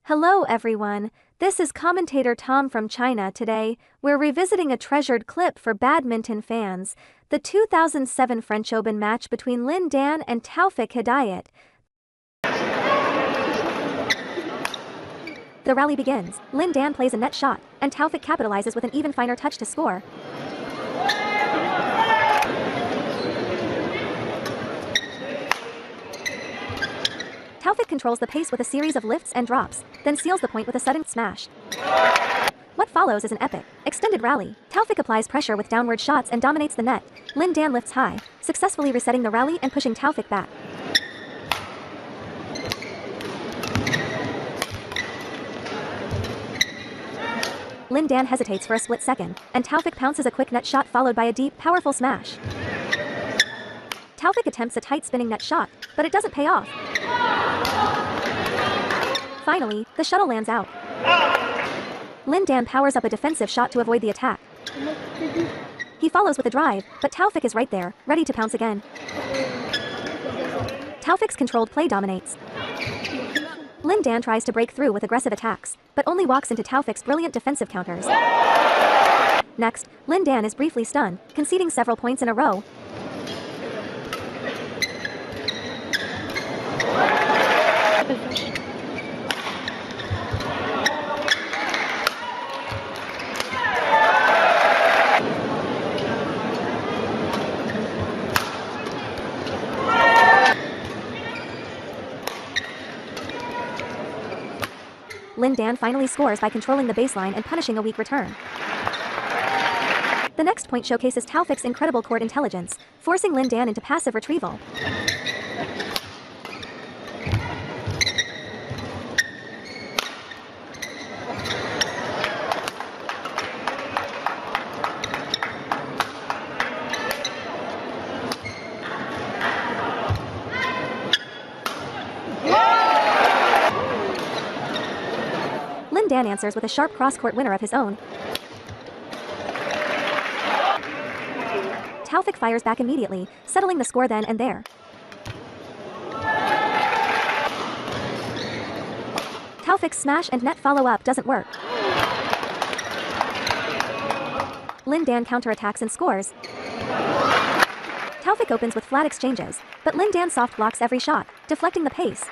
Hello everyone, this is commentator Tom from China. Today, we're revisiting a treasured clip for badminton fans, the 2007 French Open match between Lin Dan and Taufik Hidayat. The rally begins, Lin Dan plays a net shot, and Taufik capitalizes with an even finer touch to score. Taufik controls the pace with a series of lifts and drops, then seals the point with a sudden smash. What follows is an epic, extended rally. Taufik applies pressure with downward shots and dominates the net. Lin Dan lifts high, successfully resetting the rally and pushing Taufik back. Lin Dan hesitates for a split second, and Taufik pounces a quick net shot followed by a deep, powerful smash. Taufik attempts a tight spinning net shot, but it doesn't pay off. Finally, the shuttle lands out. Lin Dan powers up a defensive shot to avoid the attack. He follows with a drive, but Taufik is right there, ready to pounce again. Taufik's controlled play dominates. Lin Dan tries to break through with aggressive attacks, but only walks into Taufik's brilliant defensive counters. Next, Lin Dan is briefly stunned, conceding several points in a row. Lin Dan finally scores by controlling the baseline and punishing a weak return. The next point showcases Taufik's incredible court intelligence, forcing Lin Dan into passive retrieval. Lin Dan answers with a sharp cross-court winner of his own. Taufik fires back immediately, settling the score then and there. Taufik's smash and net follow-up doesn't work. Lin Dan counterattacks and scores. Taufik opens with flat exchanges, but Lin Dan soft blocks every shot, deflecting the pace.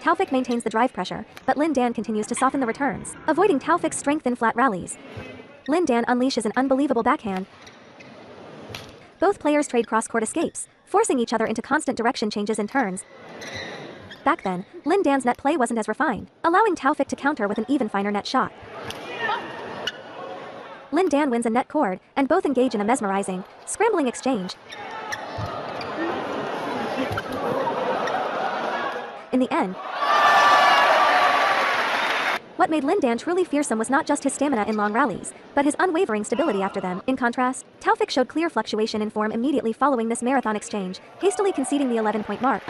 Taufik maintains the drive pressure, but Lin Dan continues to soften the returns, avoiding Taufik's strength in flat rallies. Lin Dan unleashes an unbelievable backhand. Both players trade cross-court escapes, forcing each other into constant direction changes and turns. Back then, Lin Dan's net play wasn't as refined, allowing Taufik to counter with an even finer net shot. Lin Dan wins a net cord, and both engage in a mesmerizing, scrambling exchange. In the end, what made Lin Dan truly fearsome was not just his stamina in long rallies, but his unwavering stability after them. In contrast, Taufik showed clear fluctuation in form immediately following this marathon exchange, hastily conceding the 11-point mark.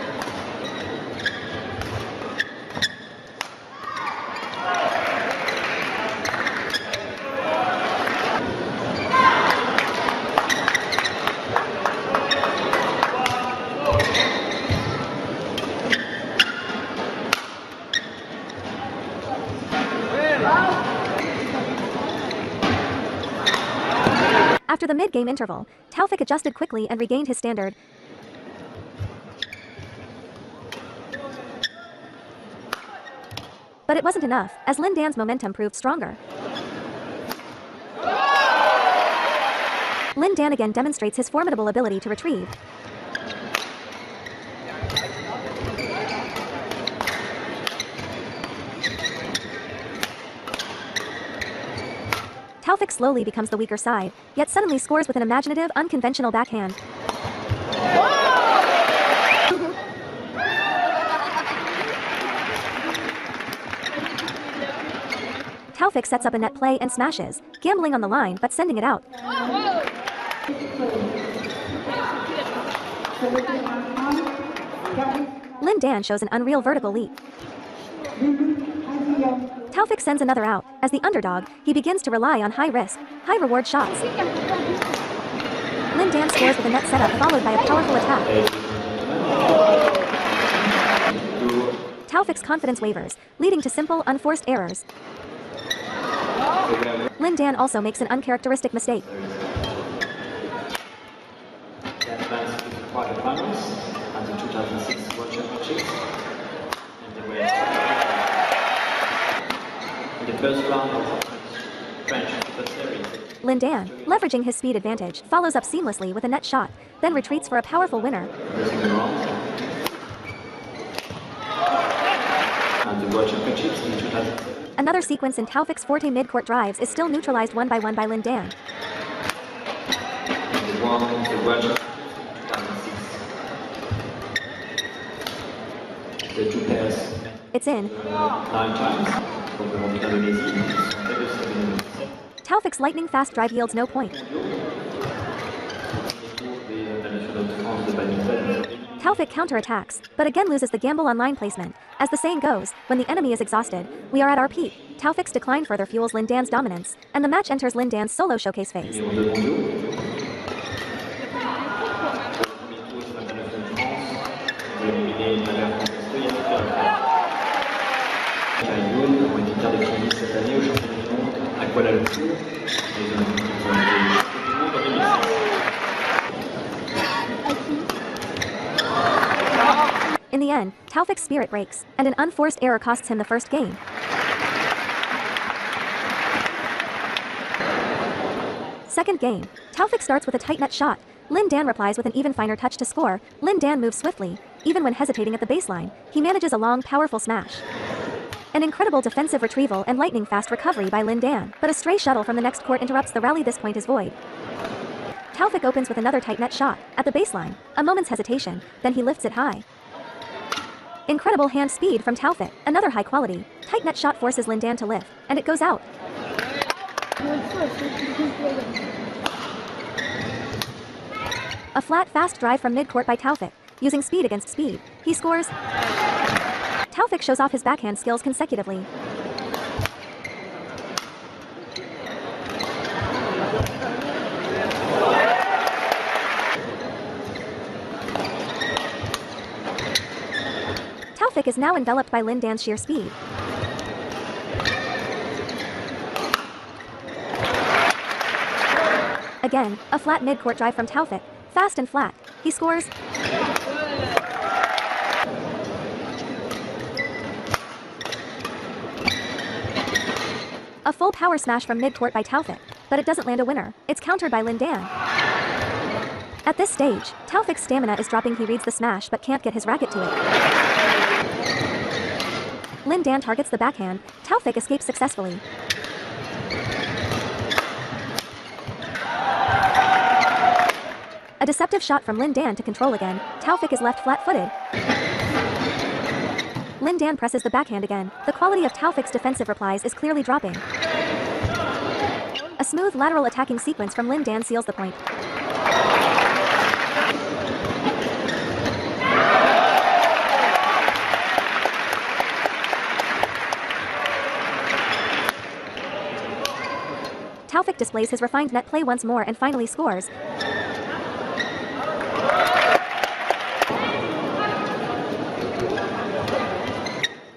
After the mid-game interval, Taufik adjusted quickly and regained his standard. But it wasn't enough, as Lin Dan's momentum proved stronger. Lin Dan again demonstrates his formidable ability to retrieve. Taufik slowly becomes the weaker side, yet suddenly scores with an imaginative, unconventional backhand. Taufik sets up a net play and smashes, gambling on the line but sending it out. Lin Dan shows an unreal vertical leap. Taufik sends another out. As the underdog, he begins to rely on high-risk, high-reward shots. Lin Dan scores with a net setup followed by a powerful attack. Taufik's confidence wavers, leading to simple, unforced errors. Lin Dan also makes an uncharacteristic mistake. They advanced to the quarterfinals at the 2006 World Championships, and they were in the first round of the French Open Series. Lin Dan, leveraging his speed advantage, follows up seamlessly with a net shot, then retreats for a powerful winner. And the World Championships in 2007. Another sequence in Taufik's forte mid-court drives is still neutralized one by Lin Dan. And they won the World Championships in 2006. The two pairs It's in. 9 times. Taufik's lightning-fast drive yields no point. Taufik counterattacks, but again loses the gamble on line placement. As the saying goes, when the enemy is exhausted, we are at our peak. Taufik's decline further fuels Lin Dan's dominance, and the match enters Lin Dan's solo showcase phase. In the end, Taufik's spirit breaks, and an unforced error costs him the first game. Second game. Taufik starts with a tight net shot. Lin Dan replies with an even finer touch to score. Lin Dan moves swiftly. Even when hesitating at the baseline, he manages a long, powerful smash. An incredible defensive retrieval and lightning-fast recovery by Lin Dan, but a stray shuttle from the next court interrupts the rally. This point is void. Taufik opens with another tight net shot. At the baseline, a moment's hesitation, then he lifts it high. Incredible hand speed from Taufik. Another high quality. Tight net shot forces Lin Dan to lift, and it goes out. A flat, fast drive from mid-court by Taufik. Using speed against speed, he scores. Taufik shows off his backhand skills consecutively. Taufik is now enveloped by Lin Dan's sheer speed. Again, a flat mid-court drive from Taufik. Fast and flat. He scores. A full power smash from mid-court by Taufik, but it doesn't land a winner. It's countered by Lin Dan. At this stage, Taufik's stamina is dropping. He reads the smash but can't get his racket to it. Lin Dan targets the backhand. Taufik escapes successfully. A deceptive shot from Lin Dan to control again. Taufik is left flat-footed. Lin Dan presses the backhand again. The quality of Taufik's defensive replies is clearly dropping. A smooth lateral attacking sequence from Lin Dan seals the point. Taufik displays his refined net play once more and finally scores.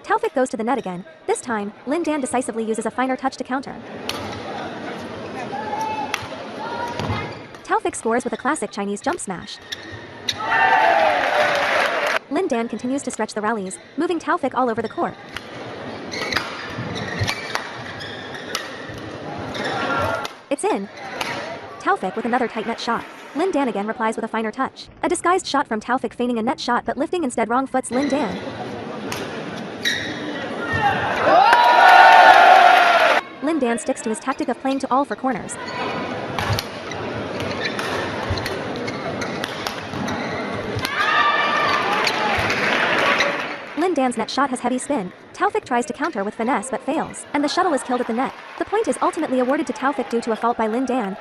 Taufik goes to the net again. This time, Lin Dan decisively uses a finer touch to counter. Taufik scores with a classic Chinese jump smash. Lin Dan continues to stretch the rallies, moving Taufik all over the court. It's in. Taufik with another tight net shot. Lin Dan again replies with a finer touch. A disguised shot from Taufik feigning a net shot but lifting instead wrong foots Lin Dan. Lin Dan sticks to his tactic of playing to all for corners. Lin Dan's net shot has heavy spin. Taufik tries to counter with finesse but fails, and the shuttle is killed at the net. The point is ultimately awarded to Taufik due to a fault by Lin Dan.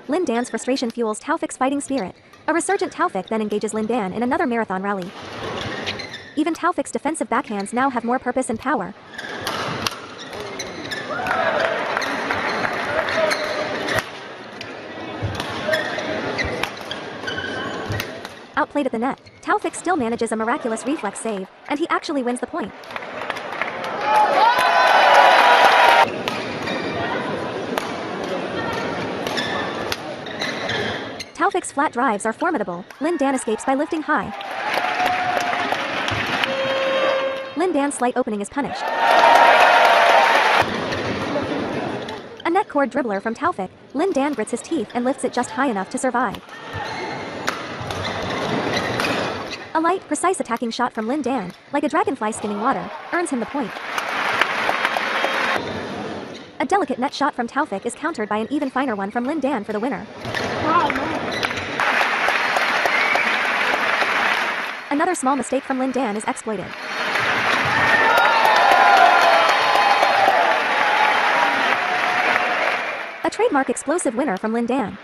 Lin Dan's frustration fuels Taufik's fighting spirit. A resurgent Taufik then engages Lin Dan in another marathon rally. Even Taufik's defensive backhands now have more purpose and power. outplayed at the net. Taufik still manages a miraculous reflex save, and he actually wins the point. Taufik's flat drives are formidable. Lin Dan escapes by lifting high. Lin Dan's slight opening is punished. A net cord dribbler from Taufik. Lin Dan grits his teeth and lifts it just high enough to survive. A light, precise attacking shot from Lin Dan, like a dragonfly skimming water, earns him the point. A delicate net shot from Taufik is countered by an even finer one from Lin Dan for the winner. Another small mistake from Lin Dan is exploited. A trademark explosive winner from Lin Dan.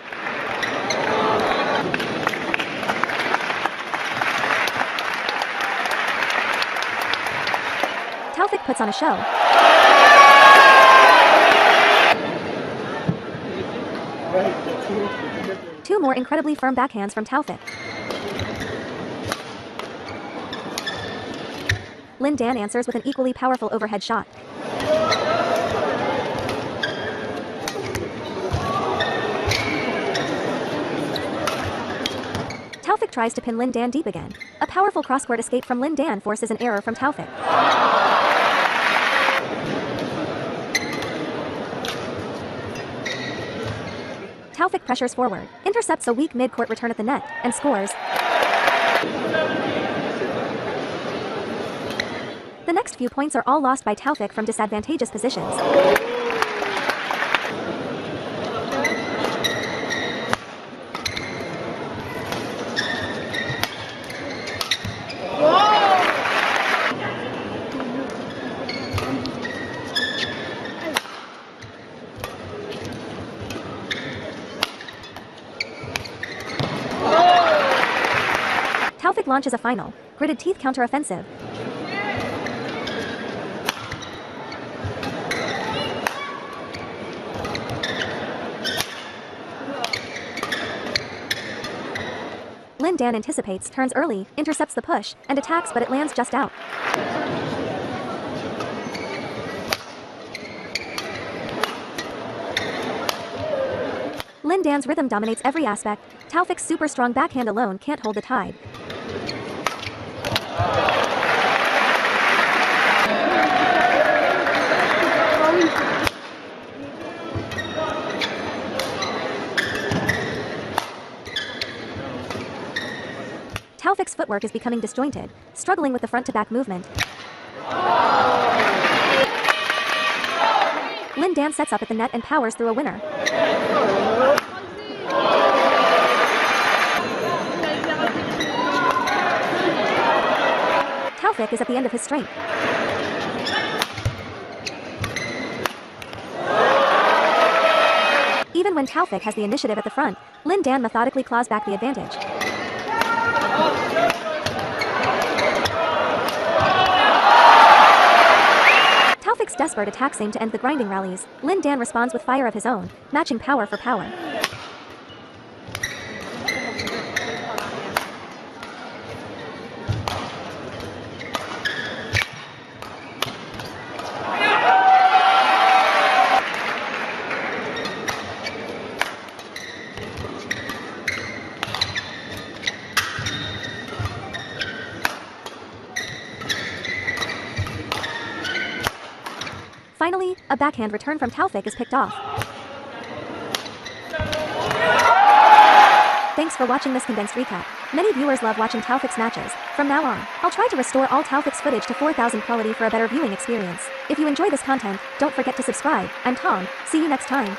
Taufik puts on a show. Two more incredibly firm backhands from Taufik. Lin Dan answers with an equally powerful overhead shot. Taufik tries to pin Lin Dan deep again. A powerful cross-court escape from Lin Dan forces an error from Taufik. Taufik pressures forward, intercepts a weak mid-court return at the net, and scores. The next few points are all lost by Taufik from disadvantageous positions. Taufik launches a final, gritted teeth counter-offensive. Lin Dan anticipates, turns early, intercepts the push, and attacks, but it lands just out. Lin Dan's rhythm dominates every aspect. Taufik's super strong backhand alone can't hold the tide. Taufik's footwork is becoming disjointed, struggling with the front-to-back movement. Lin Dan sets up at the net and powers through a winner. Taufik is at the end of his strength. Even when Taufik has the initiative at the front, Lin Dan methodically claws back the advantage. Taufik's desperate attacks aim to end the grinding rallies. Lin Dan responds with fire of his own, matching power for power. Finally, a backhand return from Taufik is picked off. Thanks for watching this condensed recap. Many viewers love watching Taufik's matches. From now on, I'll try to restore all Taufik's footage to 4000 quality for a better viewing experience. If you enjoy this content, don't forget to subscribe. I'm Tom. See you next time.